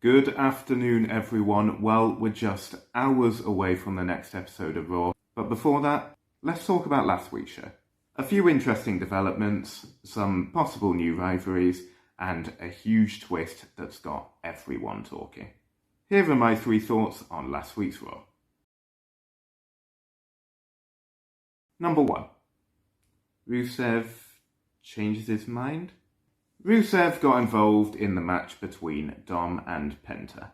Good afternoon, everyone. Well, we're just hours away from the next episode of Raw, but before that, let's talk about last week's show. A few interesting developments, some possible new rivalries, and a huge twist that's got everyone talking. Here are my 3 thoughts on last week's Raw. Number 1. Rusev changes his mind? Rusev got involved in the match between Dom and Penta.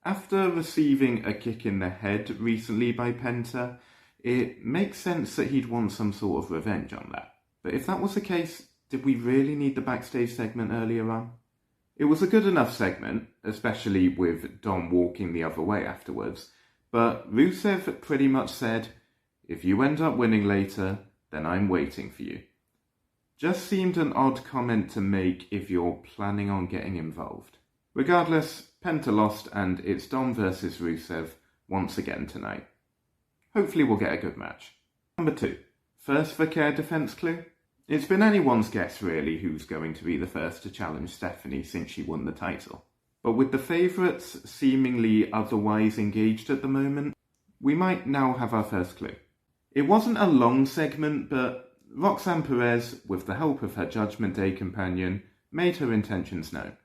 After receiving a kick in the head recently by Penta, it makes sense that he'd want some sort of revenge on that. But if that was the case, did we really need the backstage segment earlier on? It was a good enough segment, especially with Dom walking the other way afterwards, but Rusev pretty much said, "If you end up winning later, then I'm waiting for you." Just seemed an odd comment to make if you're planning on getting involved. Regardless, Penta lost and it's Dom versus Rusev once again tonight. Hopefully we'll get a good match. Number 2. First Vaquer defense clue? It's been anyone's guess really who's going to be the first to challenge Stephanie since she won the title. But with the favourites seemingly otherwise engaged at the moment, we might now have our first clue. It wasn't a long segment, but Roxanne Perez, with the help of her Judgment Day companion, made her intentions known.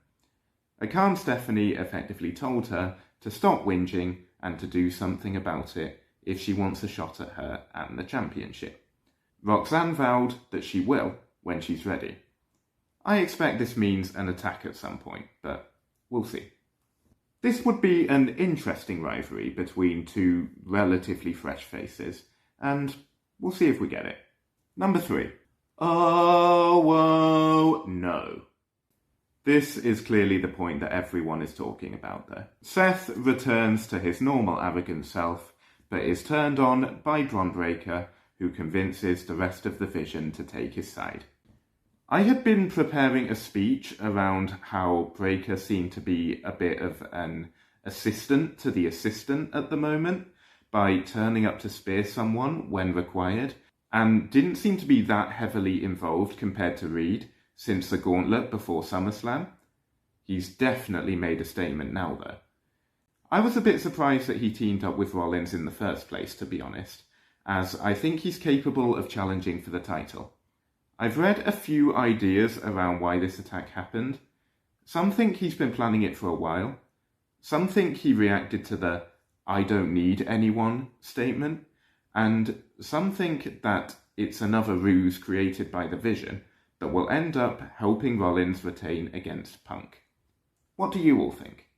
A calm Stephanie effectively told her to stop whinging and to do something about it if she wants a shot at her and the championship. Roxanne vowed that she will when she's ready. I expect this means an attack at some point, but we'll see. This would be an interesting rivalry between 2 relatively fresh faces, and we'll see if we get it. Number 3. Oh, whoa, no. This is clearly the point that everyone is talking about there. Seth returns to his normal arrogant self, but is turned on by Bron, who convinces the rest of the Vision to take his side. I had been preparing a speech around how Breaker seemed to be a bit of an assistant to the assistant at the moment by turning up to spear someone when required, and didn't seem to be that heavily involved compared to Reed since the gauntlet before SummerSlam. He's definitely made a statement now though. I was a bit surprised that he teamed up with Rollins in the first place, to be honest, as I think he's capable of challenging for the title. I've read a few ideas around why this attack happened. Some think he's been planning it for a while. Some think he reacted to the "I don't need anyone" statement. And some think that it's another ruse created by the Vision that will end up helping Rollins retain against Punk. What do you all think?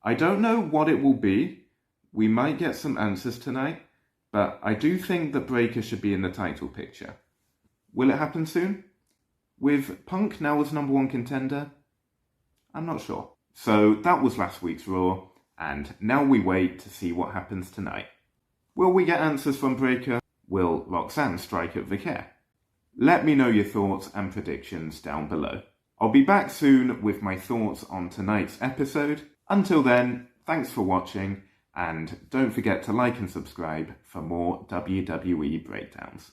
I don't know what it will be. We might get some answers tonight, but I do think that Breaker should be in the title picture. Will it happen soon? With Punk now as number 1 contender? I'm not sure. So that was last week's Raw, and now we wait to see what happens tonight. Will we get answers from Breaker? Will Roxanne strike at Vaquer? Let me know your thoughts and predictions down below. I'll be back soon with my thoughts on tonight's episode. Until then, thanks for watching, and don't forget to like and subscribe for more WWE breakdowns.